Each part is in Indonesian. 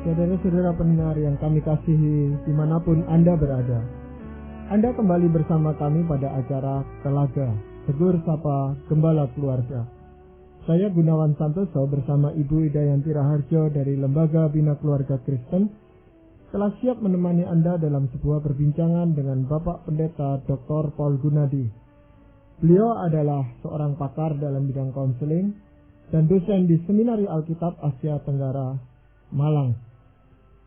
Saudara-saudara pendengar yang kami kasihi dimanapun Anda berada, Anda kembali bersama kami pada acara Telaga, Tegur Sapa Gembala Keluarga. Saya Gunawan Santoso bersama Ibu Idayanti Raharjo dari Lembaga Bina Keluarga Kristen telah siap menemani Anda dalam sebuah perbincangan dengan Bapak Pendeta Dr. Paul Gunadi. Beliau adalah seorang pakar dalam bidang konseling dan dosen di Seminari Alkitab Asia Tenggara, Malang.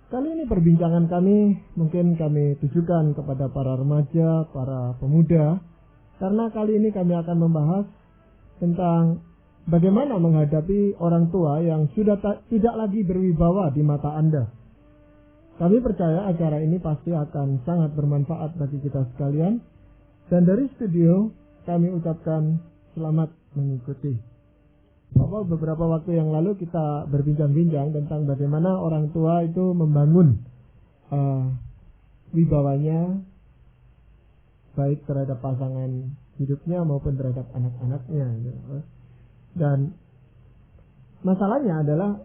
Kali ini perbincangan kami mungkin kami tujukan kepada para remaja, para pemuda, karena kali ini kami akan membahas tentang bagaimana menghadapi orang tua yang sudah tidak lagi berwibawa di mata Anda. Kami percaya acara ini pasti akan sangat bermanfaat bagi kita sekalian, dan dari studio kami ucapkan selamat mengikuti. Bapak, beberapa waktu yang lalu kita berbincang-bincang tentang bagaimana orang tua itu membangun wibawanya baik terhadap pasangan hidupnya maupun terhadap anak-anaknya. Dan masalahnya adalah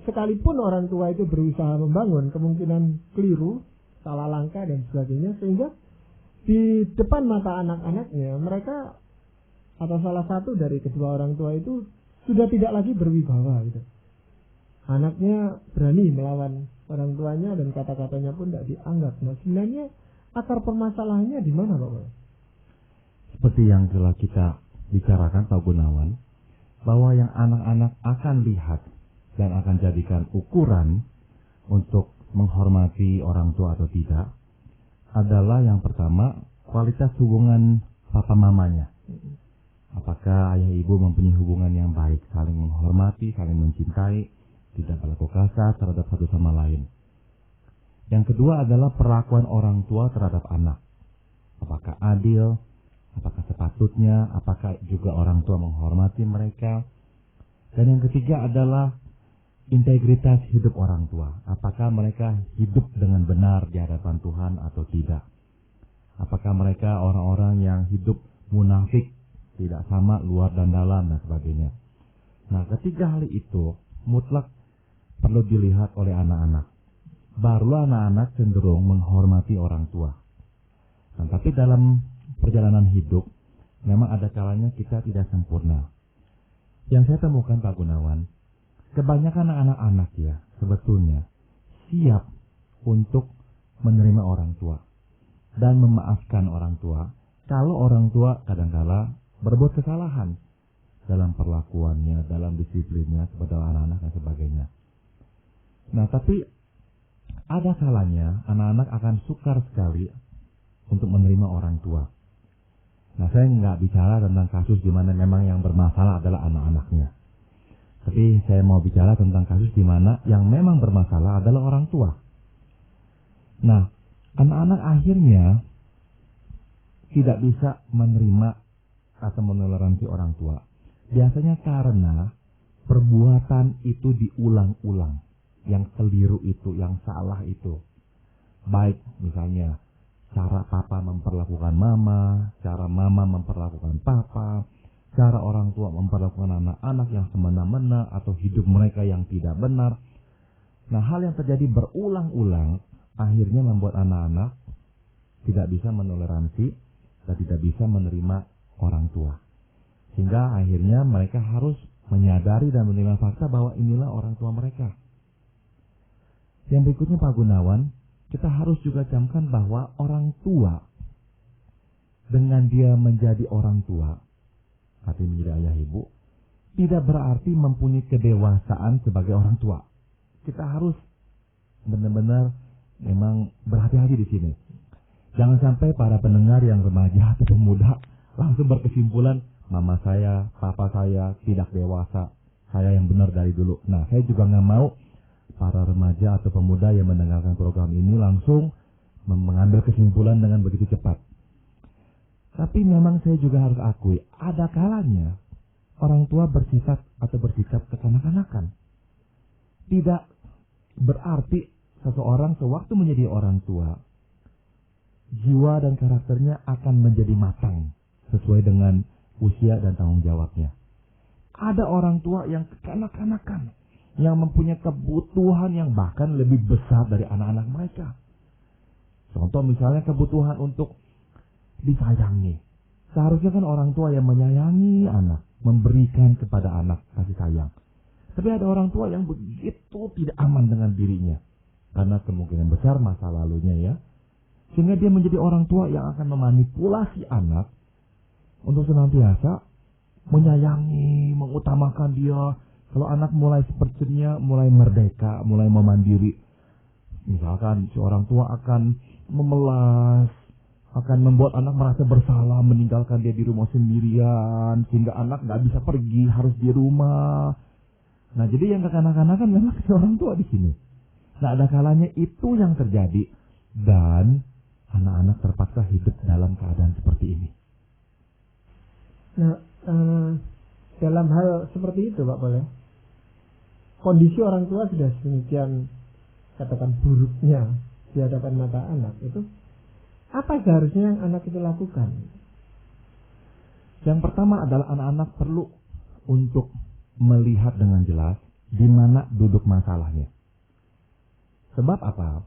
sekalipun orang tua itu berusaha membangun, kemungkinan keliru, salah langkah dan sebagainya, sehingga di depan mata anak-anaknya mereka atau salah satu dari kedua orang tua itu sudah tidak lagi berwibawa gitu. Anaknya berani melawan orang tuanya dan kata-katanya pun tidak dianggap. Nah, sebenarnya akar permasalahannya di mana, Bapak? Seperti yang telah kita bicarakan, Pak Gunawan, bahwa yang anak-anak akan lihat dan akan jadikan ukuran untuk menghormati orang tua atau tidak adalah yang pertama, kualitas hubungan papa mamanya. Apakah ayah ibu mempunyai hubungan yang baik, saling menghormati, saling mencintai, tidak berlaku kasar terhadap satu sama lain. Yang kedua adalah perlakuan orang tua terhadap anak. Apakah adil, apakah sepatutnya, apakah juga orang tua menghormati mereka. Dan yang ketiga adalah integritas hidup orang tua. Apakah mereka hidup dengan benar di hadapan Tuhan atau tidak. Apakah mereka orang-orang yang hidup munafik, tidak sama luar dan dalam dan sebagainya. Nah, ketiga hal itu mutlak perlu dilihat oleh anak-anak. Barulah anak-anak cenderung menghormati orang tua. Nah, tapi dalam perjalanan hidup memang ada kalanya kita tidak sempurna. Yang saya temukan, Pak Gunawan, kebanyakan anak-anak ya sebetulnya siap untuk menerima orang tua dan memaafkan orang tua kalau orang tua kadang-kala berbuat kesalahan dalam perlakuannya, dalam disiplinnya kepada anak-anak dan sebagainya. Nah, tapi ada kalanya anak-anak akan sukar sekali untuk menerima orang tua. Nah, saya nggak bicara tentang kasus di mana memang yang bermasalah adalah anak-anaknya. Tapi saya mau bicara tentang kasus di mana yang memang bermasalah adalah orang tua. Nah, anak-anak akhirnya tidak bisa menerima atau menoleransi orang tua. Biasanya karena perbuatan itu diulang-ulang. Yang keliru itu, yang salah itu. Baik misalnya cara papa memperlakukan mama, cara mama memperlakukan papa, cara orang tua memperlakukan anak-anak yang semena-mena atau hidup mereka yang tidak benar. Nah, hal yang terjadi berulang-ulang akhirnya membuat anak-anak tidak bisa menoleransi dan tidak bisa menerima orang tua. Sehingga akhirnya mereka harus menyadari dan menerima fakta bahwa inilah orang tua mereka. Yang berikutnya, Pak Gunawan, kita harus juga camkan bahwa orang tua dengan dia menjadi orang tua, artinya menjadi ayah ibu, tidak berarti mempunyai kedewasaan sebagai orang tua. Kita harus benar-benar memang berhati-hati di sini. Jangan sampai para pendengar yang remaja atau pemuda langsung berkesimpulan, mama saya, papa saya tidak dewasa, saya yang benar dari dulu. Nah, saya juga nggak mau para remaja atau pemuda yang mendengarkan program ini langsung mengambil kesimpulan dengan begitu cepat. Tapi memang saya juga harus akui, ada kalanya orang tua bersifat atau bersikap kekanak-kanakan. Tidak berarti seseorang sewaktu menjadi orang tua, jiwa dan karakternya akan menjadi matang sesuai dengan usia dan tanggung jawabnya. Ada orang tua yang kekanak-kanakan, yang mempunyai kebutuhan yang bahkan lebih besar dari anak-anak mereka. Contoh misalnya kebutuhan untuk disayangi. Seharusnya kan orang tua yang menyayangi anak, memberikan kepada anak kasih sayang. Tapi ada orang tua yang begitu tidak aman dengan dirinya, karena kemungkinan besar masa lalunya ya. Sehingga dia menjadi orang tua yang akan memanipulasi anak untuk senantiasa menyayangi, mengutamakan dia. Kalau anak mulai sepertinya mulai merdeka, mulai memandiri, misalkan si orang tua akan memelas, akan membuat anak merasa bersalah, meninggalkan dia di rumah sendirian, sehingga anak nggak bisa pergi, harus di rumah. Nah, jadi yang kekanak-kanakan memang si orang tua di sini. Nah, ada kalanya itu yang terjadi, dan anak-anak terpaksa hidup dalam keadaan seperti ini. Nah, dalam hal seperti itu Pak Pol, kondisi orang tua sudah sedemikian katakan buruknya di hadapan mata anak, itu apa seharusnya yang anak itu lakukan? Yang pertama adalah anak-anak perlu untuk melihat dengan jelas di mana duduk masalahnya. Sebab apa?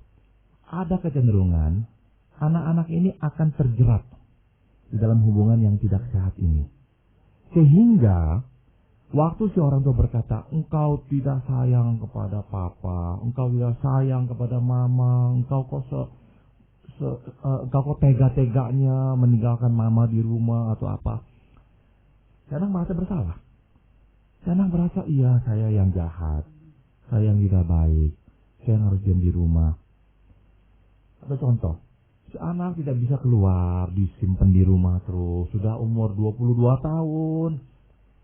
Ada kecenderungan anak-anak ini akan terjerat di dalam hubungan yang tidak sehat ini. Sehingga waktu si orang tua berkata, engkau tidak sayang kepada papa, engkau tidak sayang kepada mama, engkau kok tega-teganya meninggalkan mama di rumah atau apa. Si anak merasa bersalah. Si anak merasa, iya saya yang jahat, saya yang tidak baik, saya yang harus diam di rumah. Atau contoh, si anak tidak bisa keluar, disimpan di rumah terus, sudah umur 22 tahun,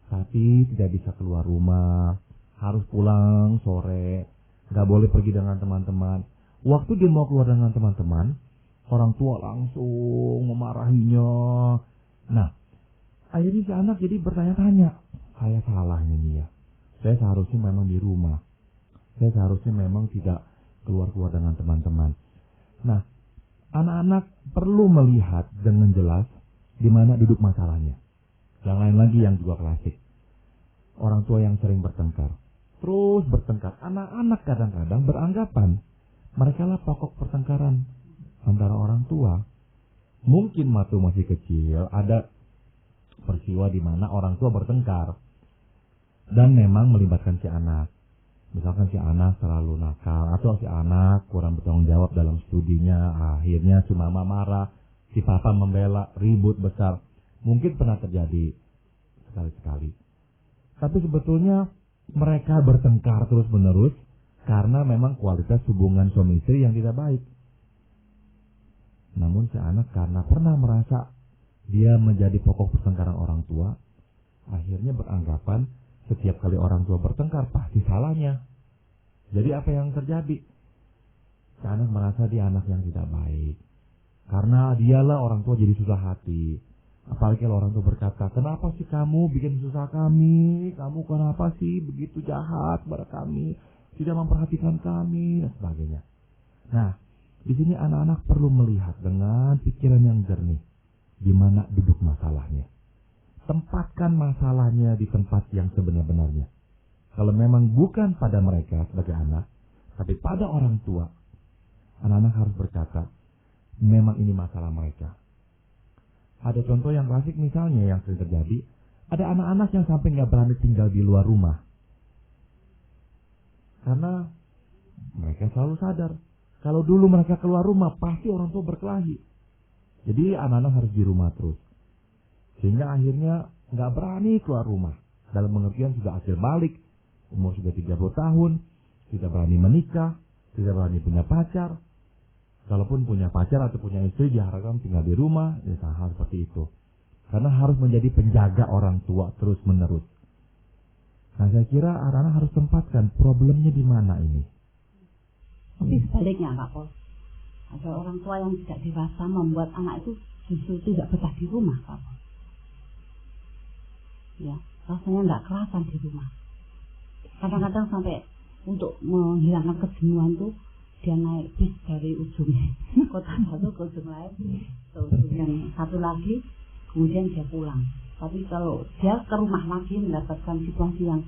tapi tidak bisa keluar rumah, harus pulang sore, gak boleh pergi dengan teman-teman. Waktu dia mau keluar dengan teman-teman, orang tua langsung memarahinya. Nah, akhirnya si anak jadi bertanya-tanya, saya salah ini ya, saya seharusnya memang di rumah, saya seharusnya memang tidak keluar-keluar dengan teman-teman. Nah, anak-anak perlu melihat dengan jelas di mana duduk masalahnya. Yang lain lagi yang juga klasik, orang tua yang sering bertengkar, terus bertengkar. Anak-anak kadang-kadang beranggapan mereka lah pokok pertengkaran antara orang tua. Mungkin waktu masih kecil ada peristiwa di mana orang tua bertengkar dan memang melibatkan si anak. Misalkan si anak selalu nakal atau si anak kurang bertanggung jawab dalam studinya, akhirnya si mama marah, si papa membela, ribut besar. Mungkin pernah terjadi sekali-sekali. Tapi sebetulnya mereka bertengkar terus-menerus karena memang kualitas hubungan suami istri yang tidak baik. Namun si anak karena pernah merasa dia menjadi pokok pertengkaran orang tua, akhirnya beranggapan setiap kali orang tua bertengkar pasti salahnya. Jadi apa yang terjadi? Si anak merasa dia anak yang tidak baik, karena dialah orang tua jadi susah hati. Apalagi kalau orang tua berkata, kenapa sih kamu bikin susah kami? Kamu kenapa sih begitu jahat pada kami? Tidak memperhatikan kami dan sebagainya. Nah, di sini anak-anak perlu melihat dengan pikiran yang jernih di mana duduk masalahnya. Tempatkan masalahnya di tempat yang sebenar-benarnya. Kalau memang bukan pada mereka sebagai anak, tapi pada orang tua, anak-anak harus berkata, memang ini masalah mereka. Ada contoh yang klasik misalnya yang sering terjadi, ada anak-anak yang sampai nggak berani tinggal di luar rumah. Karena mereka selalu sadar, kalau dulu mereka keluar rumah, pasti orang tua berkelahi. Jadi anak-anak harus di rumah terus. Sehingga akhirnya nggak berani keluar rumah. Dalam pengertian sudah akhir balik, umur sudah 30 tahun, tidak berani menikah, tidak berani punya pacar. Kalaupun punya pacar atau punya istri, diharapkan tinggal di rumah, ya hal seperti itu. Karena harus menjadi penjaga orang tua terus menerus. Nah, saya kira anak-anak harus tempatkan problemnya di mana ini. Tapi sebaliknya Pak Pol, ada orang tua yang tidak dewasa membuat anak itu justru tidak betah di rumah Pak Pol. Ya, rasanya nggak kelasan di rumah. Kadang-kadang sampai untuk menghilangkan kejenuhan tuh dia naik bis dari ujung kota satu ke ujung lain, ke ujung yang satu lagi, kemudian dia pulang. Tapi kalau dia ke rumah lagi mendapatkan situasi yang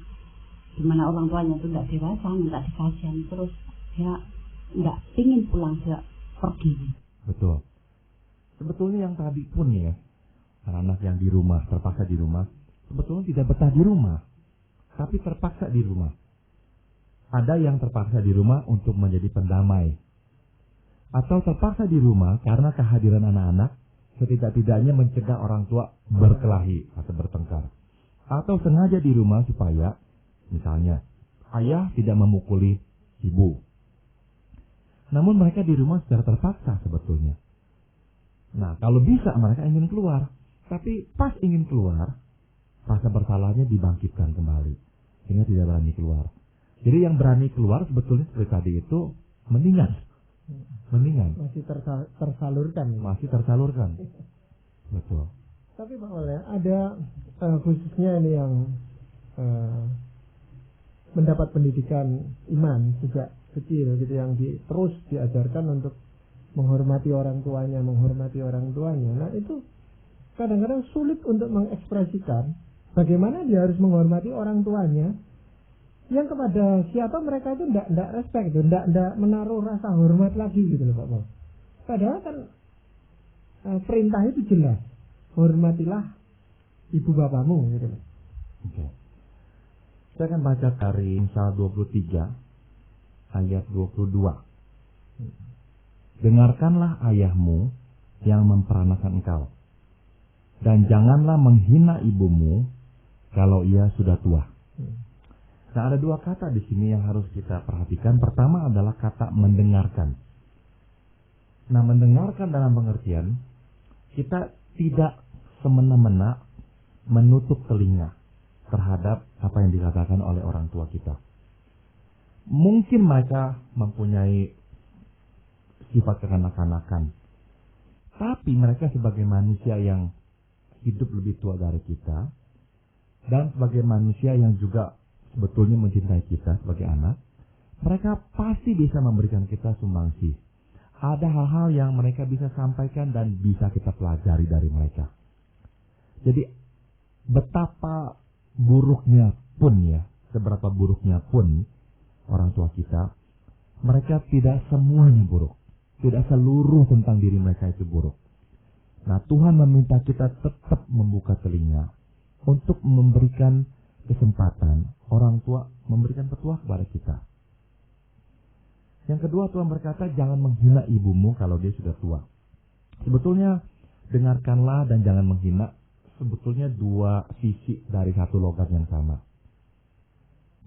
dimana orang tuanya itu tidak dewasa, minta dikasihan terus, dia tidak ingin pulang, dia pergi. Betul. Sebetulnya yang tadi pun ya, anak-anak yang di rumah, terpaksa di rumah, sebetulnya tidak betah di rumah, tapi terpaksa di rumah. Ada yang terpaksa di rumah untuk menjadi pendamai, atau terpaksa di rumah karena kehadiran anak-anak setidak-tidaknya mencegah orang tua berkelahi atau bertengkar, atau sengaja di rumah supaya misalnya ayah tidak memukuli ibu. Namun mereka di rumah secara terpaksa sebetulnya. Nah, kalau bisa mereka ingin keluar, tapi pas ingin keluar, rasa bersalahnya dibangkitkan kembali, sehingga tidak berani keluar. Jadi yang berani keluar sebetulnya seperti tadi itu mendingan. Masih tersalurkan. Masih tersalurkan. Betul. Tapi Pak Oleh, ada khususnya ini yang mendapat pendidikan iman sejak kecil gitu, yang terus diajarkan untuk menghormati orang tuanya. Nah, itu kadang-kadang sulit untuk mengekspresikan bagaimana dia harus menghormati orang tuanya, yang kepada siapa mereka itu tidak respect, tidak menaruh rasa hormat lagi gitu loh Pak Paul. Padahal kan perintah itu jelas, hormatilah ibu bapamu gitu loh. Oke. Saya akan baca dari Amsal 23 ayat 22. Dengarkanlah ayahmu yang memperanakan engkau, dan janganlah menghina ibumu kalau ia sudah tua. Nah, ada dua kata di sini yang harus kita perhatikan. Pertama adalah kata mendengarkan. Nah, mendengarkan dalam pengertian kita tidak semena-mena menutup telinga terhadap apa yang dikatakan oleh orang tua kita. Mungkin mereka mempunyai sifat kekanak-kanakan, tapi mereka sebagai manusia yang hidup lebih tua dari kita, dan sebagai manusia yang juga sebetulnya mencintai kita sebagai anak, mereka pasti bisa memberikan kita sumbangsi. Ada hal-hal yang mereka bisa sampaikan dan bisa kita pelajari dari mereka. Jadi betapa buruknya pun ya, seberapa buruknya pun orang tua kita, mereka tidak semuanya buruk. Tidak seluruh tentang diri mereka itu buruk. Nah, Tuhan meminta kita tetap membuka telinga untuk memberikan kesempatan orang tua memberikan petuah kepada kita. Yang kedua, Tuhan berkata jangan menghina ibumu kalau dia sudah tua. Sebetulnya dengarkanlah dan jangan menghina sebetulnya dua sisi dari satu logat yang sama.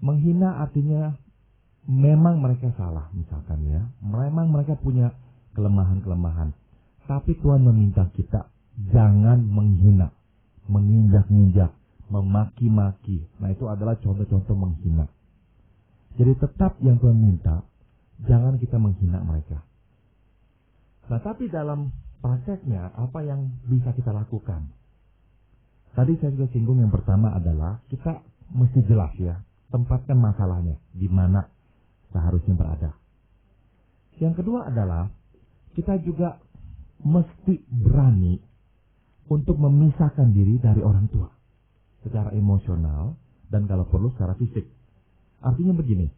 Menghina artinya memang mereka salah misalkan ya, memang mereka punya kelemahan-kelemahan, tapi Tuhan meminta kita jangan menghina, menginjak-injak, memaki-maki. Nah, itu adalah contoh-contoh menghina. Jadi tetap yang Tuhan minta, jangan kita menghina mereka. Nah, tapi dalam prakteknya apa yang bisa kita lakukan? Tadi saya juga singgung yang pertama adalah kita mesti jelas ya, tempatkan masalahnya di mana seharusnya berada. Yang kedua adalah kita juga mesti berani untuk memisahkan diri dari orang tua secara emosional dan kalau perlu secara fisik. Artinya begini,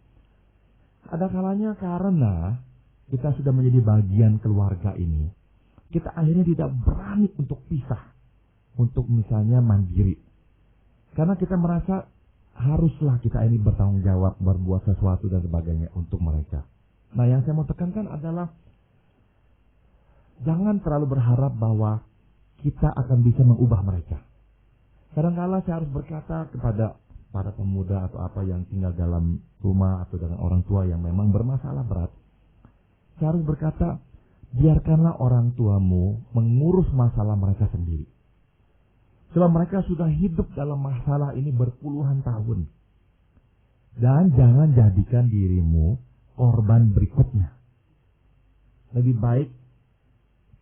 ada kalanya karena kita sudah menjadi bagian keluarga ini, kita akhirnya tidak berani untuk pisah, untuk misalnya mandiri. Karena kita merasa haruslah kita ini bertanggung jawab, berbuat sesuatu dan sebagainya untuk mereka. Nah, yang saya mau tekankan adalah jangan terlalu berharap bahwa kita akan bisa mengubah mereka. Kadang-kala saya harus berkata kepada para pemuda atau apa yang tinggal dalam rumah atau dengan orang tua yang memang bermasalah berat. Saya harus berkata, biarkanlah orang tuamu mengurus masalah mereka sendiri. Sebab mereka sudah hidup dalam masalah ini berpuluhan tahun. Dan jangan jadikan dirimu korban berikutnya. Lebih baik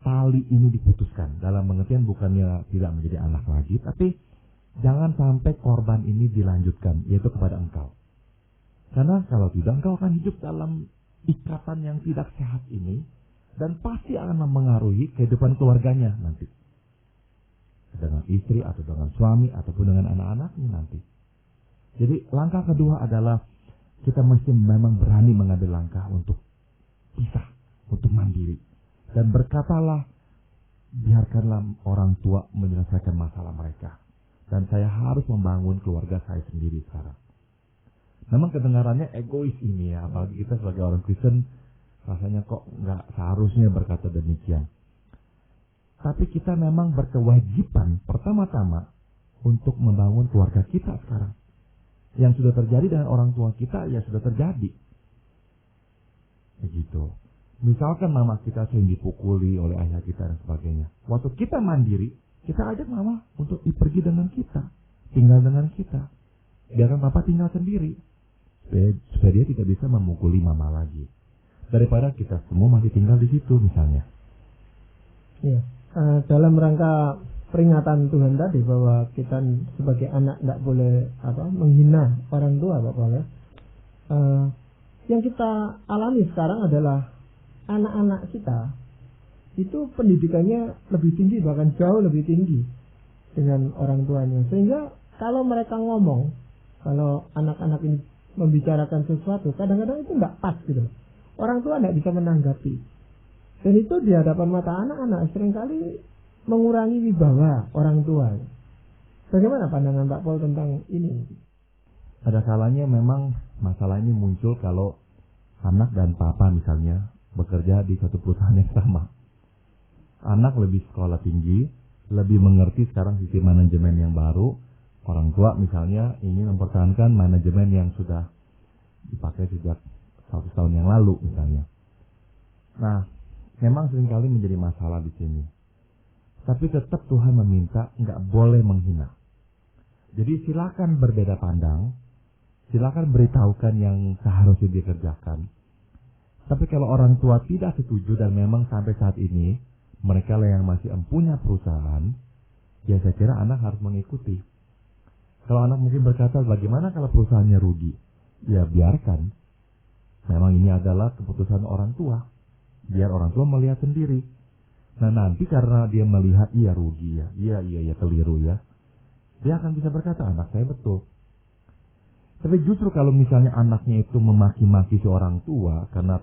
tali ini diputuskan. Dalam pengertian bukannya tidak menjadi anak lagi, tapi jangan sampai korban ini dilanjutkan, yaitu kepada engkau. Karena kalau tidak, engkau akan hidup dalam ikatan yang tidak sehat ini, dan pasti akan mempengaruhi kehidupan keluarganya nanti. Dengan istri, atau dengan suami, ataupun dengan anak-anaknya nanti. Jadi langkah kedua adalah kita mesti memang berani mengambil langkah untuk pisah, untuk mandiri. Dan berkatalah, biarkanlah orang tua menyelesaikan masalah mereka. Dan saya harus membangun keluarga saya sendiri sekarang. Memang kedengarannya egois ini ya, apalagi kita sebagai orang Kristen rasanya kok nggak seharusnya berkata demikian. Tapi kita memang berkewajiban pertama-tama untuk membangun keluarga kita sekarang. Yang sudah terjadi dengan orang tua kita ya sudah terjadi. Begitu. Misalkan mama kita sering dipukuli oleh ayah kita dan sebagainya. Waktu kita mandiri, kita ajak mama untuk pergi dengan kita, tinggal dengan kita. Biarkan papa tinggal sendiri, supaya dia tidak bisa memukuli mama lagi. Daripada kita semua masih tinggal di situ misalnya. Iya. Dalam rangka peringatan Tuhan tadi bahwa kita sebagai anak tidak boleh menghina orang tua, Pak Paul ya. Yang kita alami sekarang adalah anak-anak kita itu pendidikannya lebih tinggi, bahkan jauh lebih tinggi dengan orang tuanya. Sehingga kalau mereka ngomong, kalau anak-anak ini membicarakan sesuatu, kadang-kadang itu nggak pas gitu. Orang tua tidak bisa menanggapi. Dan itu di hadapan mata anak-anak seringkali mengurangi wibawa orang tua. Bagaimana pandangan Pak Paul tentang ini? Ada kalanya memang masalah ini muncul kalau anak dan papa misalnya bekerja di satu perusahaan yang sama. Anak lebih sekolah tinggi, lebih mengerti sekarang sisi manajemen yang baru. Orang tua misalnya ingin mempertahankan manajemen yang sudah dipakai sejak 100 tahun yang lalu misalnya. Nah, memang seringkali menjadi masalah di sini. Tapi tetap Tuhan meminta nggak boleh menghina. Jadi silakan berbeda pandang, silakan beritahukan yang seharusnya dikerjakan. Tapi kalau orang tua tidak setuju dan memang sampai saat ini mereka lah yang masih punya perusahaan, ya saya kira anak harus mengikuti. Kalau anak mungkin berkata, bagaimana kalau perusahaannya rugi? Ya biarkan. Memang ini adalah keputusan orang tua. Biar orang tua melihat sendiri. Nah nanti karena dia melihat iya rugi ya, iya keliru ya, dia akan bisa berkata anak saya betul. Tapi justru kalau misalnya anaknya itu memaki-maki seorang tua karena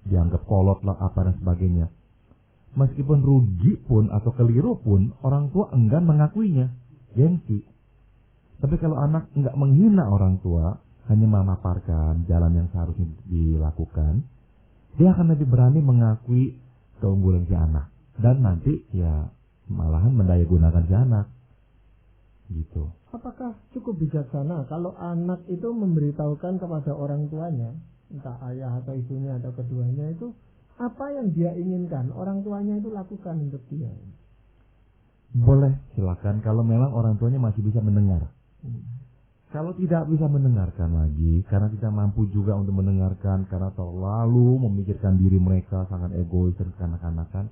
dianggap kolot lah apa dan sebagainya, meskipun rugi pun atau keliru pun orang tua enggan mengakuinya, gengsi. Tapi kalau anak enggak menghina orang tua, hanya memaparkan jalan yang seharusnya dilakukan, dia akan lebih berani mengakui keunggulan si anak. Dan nanti ya malahan mendayagunakan si anak. Gitu. Apakah cukup bijaksana kalau anak itu memberitahukan kepada orang tuanya, entah ayah atau ibunya atau keduanya itu, apa yang dia inginkan orang tuanya itu lakukan untuk dia? Boleh, silakan kalau memang orang tuanya masih bisa mendengar. Kalau tidak bisa mendengarkan lagi, karena tidak mampu juga untuk mendengarkan, karena terlalu memikirkan diri mereka, sangat egois dan kanak-kanakan,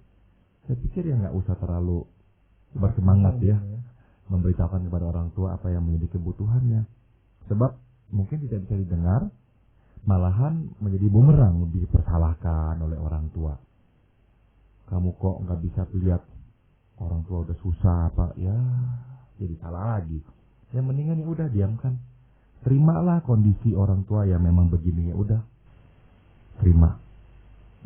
saya pikir ya nggak usah terlalu bersemangat ya, memberitahukan kepada orang tua apa yang menjadi kebutuhannya. Sebab mungkin tidak bisa didengar, malahan menjadi bumerang, dipersalahkan oleh orang tua. Kamu kok nggak bisa lihat orang tua udah susah apa, ya jadi salah lagi. Yang mendingan ya udah diamkan. Terimalah kondisi orang tua yang memang begini, ya udah. Terima.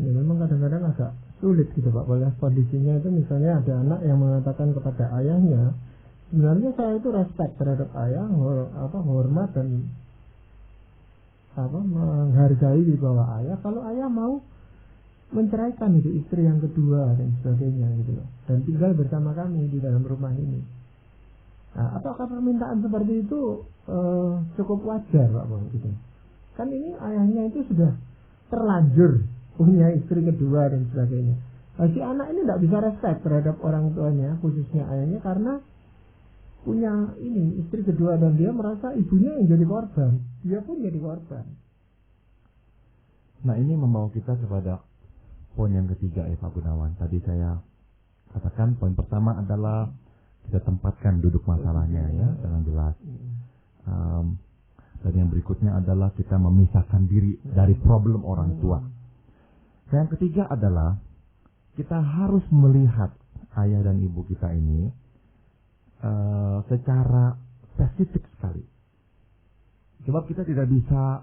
Ya memang kadang-kadang agak sulit gitu Pak, oleh kondisinya itu misalnya ada anak yang mengatakan kepada ayahnya, sebenarnya saya itu respect terhadap ayah, hormat dan menghargai di bawah ayah. Kalau ayah mau menceraikan itu istri yang kedua dan sebagainya gitu loh, dan tinggal bersama kami di dalam rumah ini. Nah, apakah permintaan seperti itu cukup wajar Pak Bang gitu? Kan ini ayahnya itu sudah terlanjur punya istri kedua dan sebagainya. Nah, si anak ini tidak bisa respect terhadap orang tuanya, khususnya ayahnya, karena punya ini istri kedua dan dia merasa ibunya yang jadi korban, dia pun jadi korban. Nah ini membawa kita kepada poin yang ketiga ya Pak Gunawan. Tadi saya katakan poin pertama adalah kita tempatkan duduk masalahnya ya dengan jelas. Dan yang berikutnya adalah kita memisahkan diri dari problem orang tua. Dan yang ketiga adalah kita harus melihat ayah dan ibu kita ini secara spesifik sekali. Sebab kita tidak bisa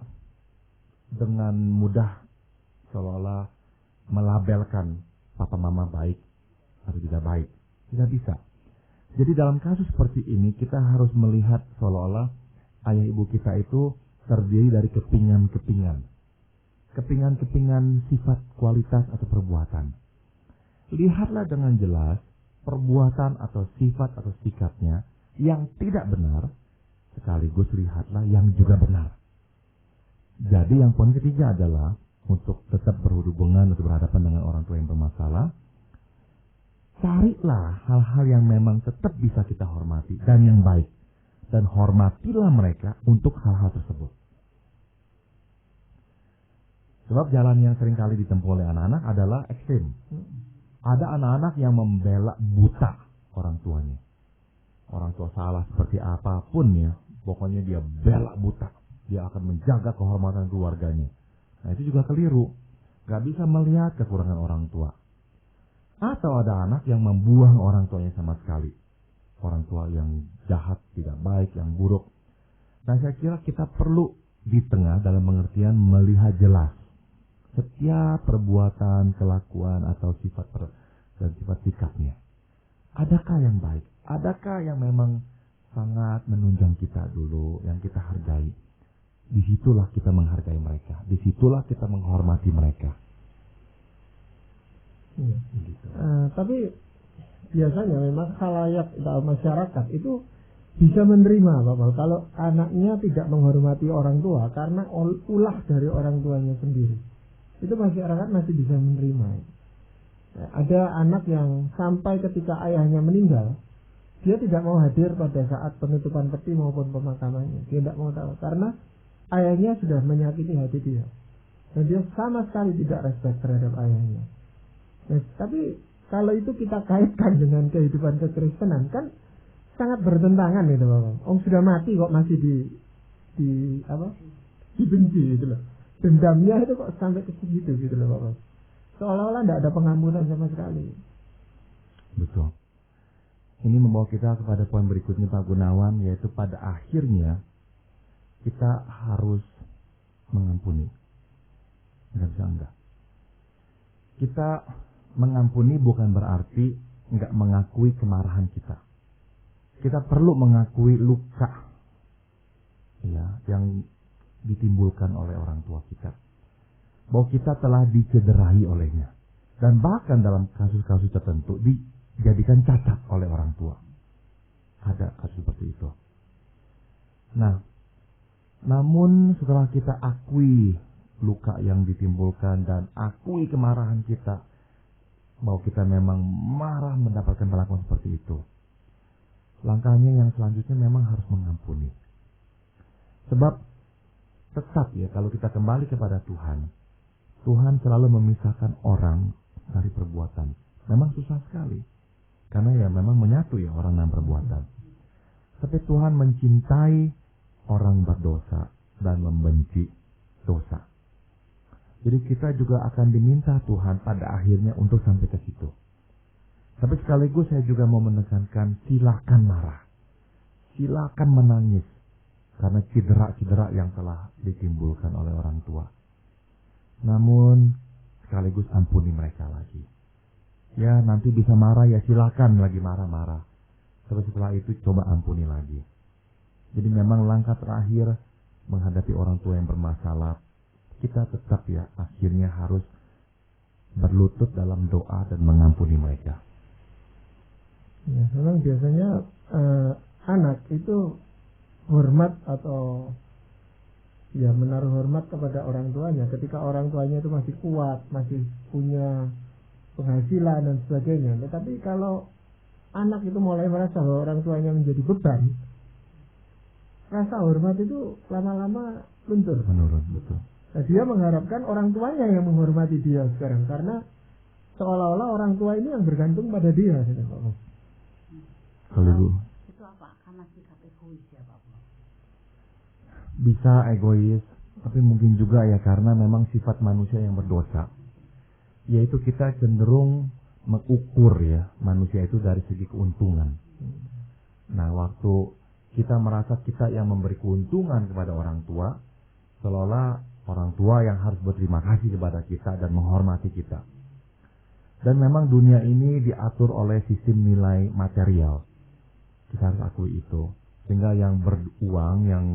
dengan mudah seolah-olah melabelkan papa mama baik atau tidak baik. Tidak bisa. Jadi dalam kasus seperti ini kita harus melihat seolah-olah ayah ibu kita itu terdiri dari kepingan-kepingan. Kepingan-kepingan sifat, kualitas atau perbuatan. Lihatlah dengan jelas perbuatan atau sifat atau sikapnya yang tidak benar, sekaligus lihatlah yang juga benar. Jadi yang poin ketiga adalah untuk tetap berhubungan atau berhadapan dengan orang tua yang bermasalah, carilah hal-hal yang memang tetap bisa kita hormati dan yang baik. Dan hormatilah mereka untuk hal-hal tersebut. Sebab jalan yang seringkali ditempuh oleh anak-anak adalah ekstrim. Ada anak-anak yang membela buta orang tuanya. Orang tua salah seperti apapun ya, pokoknya dia bela buta. Dia akan menjaga kehormatan keluarganya. Nah itu juga keliru. Gak bisa melihat kekurangan orang tua. Atau ada anak yang membuang orang tuanya sama sekali. Orang tua yang jahat, tidak baik, yang buruk. Nah saya kira kita perlu di tengah dalam pengertian melihat jelas setiap perbuatan, kelakuan atau sifat dan sifat sikapnya. Adakah yang baik? Adakah yang memang sangat menunjang kita dulu, yang kita hargai? Disitulah kita menghargai mereka. Disitulah kita menghormati mereka. Ya. Gitu. Tapi biasanya memang khalayak dalam masyarakat itu bisa menerima Bapak kalau anaknya tidak menghormati orang tua karena ulah dari orang tuanya sendiri. Itu masyarakat masih bisa menerima. Ya, ada anak yang sampai ketika ayahnya meninggal, dia tidak mau hadir pada saat penutupan peti maupun pemakamannya. Dia tidak mau tahu karena ayahnya sudah menyakiti hati dia. Dan dia sama sekali tidak respect terhadap ayahnya. Nah, tapi kalau itu kita kaitkan dengan kehidupan kekristenan kan sangat bertentangan gitu Bapak. Sudah mati kok masih dibenci gitu loh. Dendamnya itu kok sampai ke situ gitu loh Bapak. Seolah-olah tidak ada pengampunan sama sekali. Betul. Ini membawa kita kepada poin berikutnya Pak Gunawan, yaitu pada akhirnya kita harus mengampuni. Enggak bisa enggak. Kita mengampuni bukan berarti enggak mengakui kemarahan kita. Kita perlu mengakui luka ya, yang ditimbulkan oleh orang tua kita. Bahwa kita telah dicederai olehnya. Dan bahkan dalam kasus-kasus tertentu dijadikan cacat oleh orang tua. Ada kasus seperti itu. Nah, namun setelah kita akui luka yang ditimbulkan dan akui kemarahan kita, bahwa kita memang marah mendapatkan perlakuan seperti itu, langkahnya yang selanjutnya memang harus mengampuni. Sebab tetap ya, kalau kita kembali kepada Tuhan, Tuhan selalu memisahkan orang dari perbuatan. Memang susah sekali, karena ya memang menyatu ya orang dan perbuatan. Tapi Tuhan mencintai orang berdosa dan membenci dosa. Jadi kita juga akan diminta Tuhan pada akhirnya untuk sampai ke situ. Tapi sekaligus saya juga mau menekankan, silakan marah. Silakan menangis. Karena cedera-cedera yang telah ditimbulkan oleh orang tua. Namun sekaligus ampuni mereka lagi. Ya nanti bisa marah ya silakan lagi marah-marah. Tapi setelah itu coba ampuni lagi. Jadi memang langkah terakhir menghadapi orang tua yang bermasalah, kita tetap ya akhirnya harus berlutut dalam doa dan mengampuni mereka. Ya, memang biasanya anak itu hormat atau ya menaruh hormat kepada orang tuanya ketika orang tuanya itu masih kuat, masih punya penghasilan dan sebagainya. Tetapi kalau anak itu mulai merasa bahwa orang tuanya menjadi beban, rasa hormat itu lama-lama luntur. Menurun, betul. Nah, dia mengharapkan orang tuanya yang menghormati dia sekarang karena seolah-olah orang tua ini yang bergantung pada dia. Kalau itu apa? Karena sikap egois ya Pak. Bisa egois, tapi mungkin juga ya karena memang sifat manusia yang berdosa, yaitu kita cenderung mengukur ya manusia itu dari segi keuntungan. Nah waktu kita merasa kita yang memberi keuntungan kepada orang tua, seolah orang tua yang harus berterima kasih kepada kita dan menghormati kita. Dan memang dunia ini diatur oleh sistem nilai material. Kita harus akui itu. Sehingga yang beruang, yang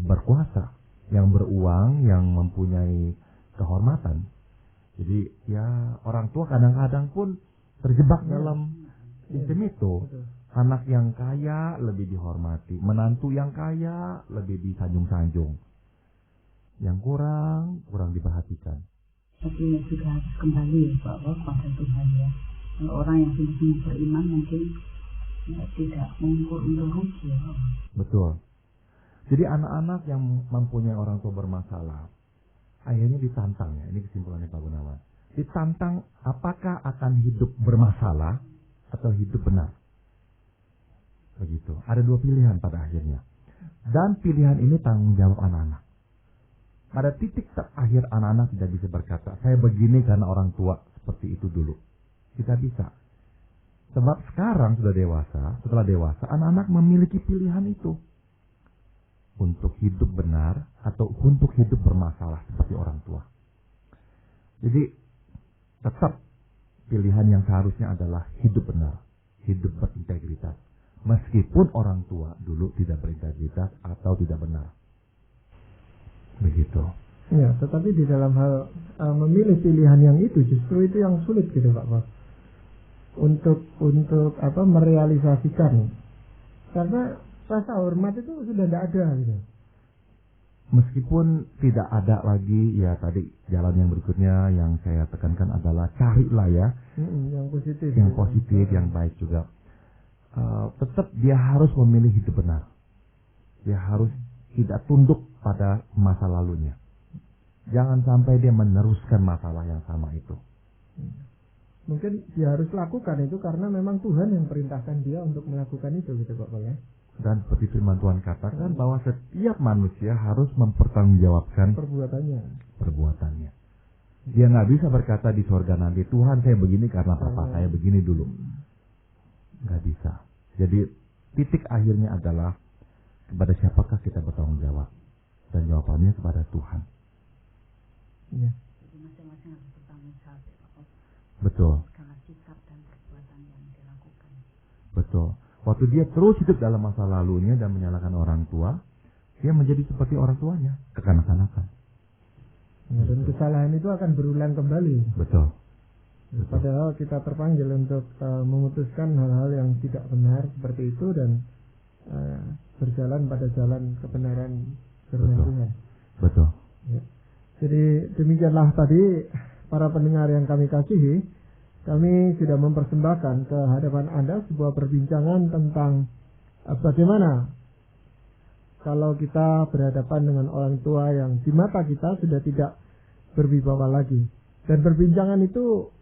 berkuasa, yang beruang, yang mempunyai kehormatan. Jadi ya orang tua kadang-kadang pun terjebak dalam sistem itu. Anak yang kaya lebih dihormati, menantu yang kaya lebih disanjung-sanjung. Yang kurang diperhatikan. Tapi ya sudah harus kembali ya bahwa pada Tuhan ya. Kalau orang yang sungguh beriman mungkin ya, tidak mengukur untuk rugi ya. Betul. Jadi anak-anak yang mempunyai orang tua bermasalah, akhirnya ditantang ya, ini kesimpulannya Pak Gunawan. Ditantang apakah akan hidup bermasalah atau hidup benar. Begitu. Ada dua pilihan pada akhirnya. Dan pilihan ini tanggung jawab anak-anak. Pada titik terakhir anak-anak tidak bisa berkata, saya begini karena orang tua seperti itu dulu. Tidak bisa. Sebab sekarang sudah dewasa, setelah dewasa, anak-anak memiliki pilihan itu. Untuk hidup benar atau untuk hidup bermasalah seperti orang tua. Jadi tetap pilihan yang seharusnya adalah hidup benar, hidup berintegritas. Meskipun orang tua dulu tidak berintegritas atau tidak benar. Begitu. Ya, tetapi di dalam hal memilih pilihan yang itu justru itu yang sulit gitu Pak. Untuk merealisasikan. Karena rasa hormat itu sudah tidak ada gitu. Meskipun tidak ada lagi, ya tadi jalan yang berikutnya yang saya tekankan adalah carilah ya. Yang positif. Yang positif, yang baik juga. Tetap dia harus memilih hidup benar. Dia harus tidak tunduk pada masa lalunya. Jangan sampai dia meneruskan masalah yang sama itu. Mungkin dia harus lakukan itu karena memang Tuhan yang perintahkan dia untuk melakukan itu gitu Pak ya. Dan seperti firman Tuhan katakan bahwa setiap manusia harus mempertanggungjawabkan perbuatannya. Dia nggak bisa berkata di surga nanti, Tuhan saya begini karena papa saya begini dulu. Nggak bisa. Jadi titik akhirnya adalah kepada siapakah kita bertanggung jawab, dan jawabannya kepada Tuhan. Ya. Jadi masing-masing harus bertanggung jawab. Betul. Segala sikap dan perbuatan yang dilakukan. Betul. Waktu dia terus hidup dalam masa lalunya dan menyalahkan orang tua, dia menjadi seperti orang tuanya, kekanak-kanakan. Ya, dan kesalahan itu akan berulang kembali. Betul. Padahal kita terpanggil untuk memutuskan hal-hal yang tidak benar seperti itu dan berjalan pada jalan kebenaran firman Tuhan. Betul. Ya. Jadi demikianlah tadi para pendengar yang kami kasihi, kami sudah mempersembahkan ke hadapan Anda sebuah perbincangan tentang bagaimana kalau kita berhadapan dengan orang tua yang di mata kita sudah tidak berwibawa lagi. Dan perbincangan itu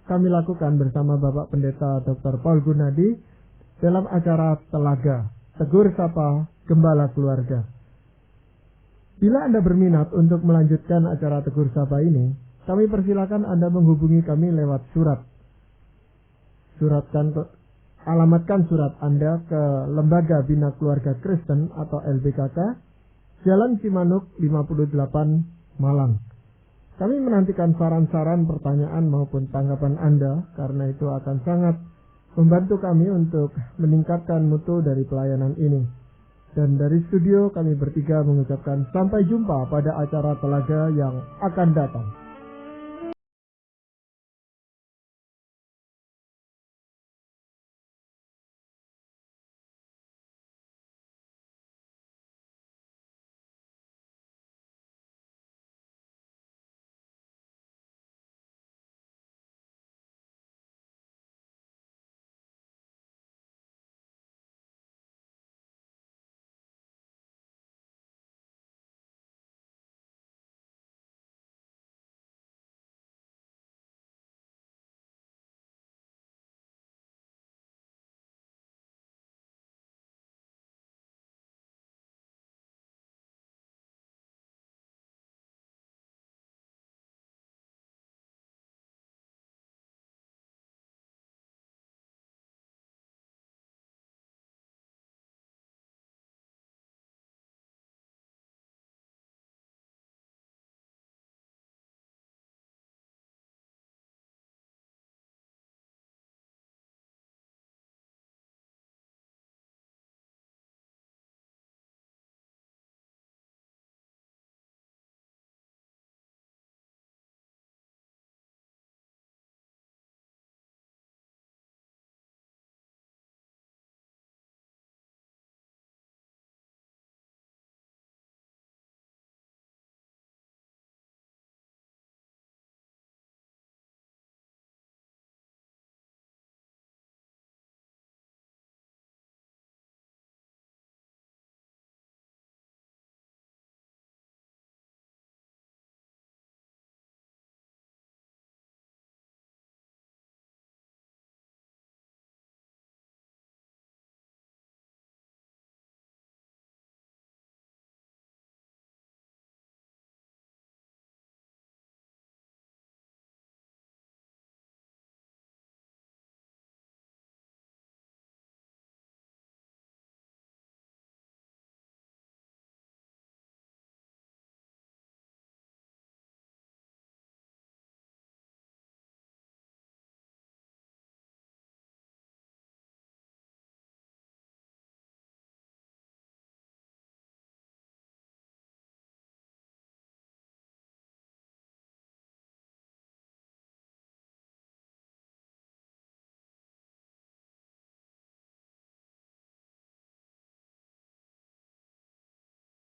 kami lakukan bersama Bapak Pendeta Dr. Paul Gunadi dalam acara Telaga, Tegur Sapa Gembala Keluarga. Bila Anda berminat untuk melanjutkan acara Tegur Sapa ini, kami persilakan Anda menghubungi kami lewat surat. Alamatkan surat Anda ke Lembaga Bina Keluarga Kristen atau LBKK, Jalan Cimanuk 58, Malang. Kami menantikan saran-saran, pertanyaan maupun tanggapan Anda karena itu akan sangat membantu kami untuk meningkatkan mutu dari pelayanan ini. Dan dari studio kami bertiga mengucapkan sampai jumpa pada acara Telaga yang akan datang.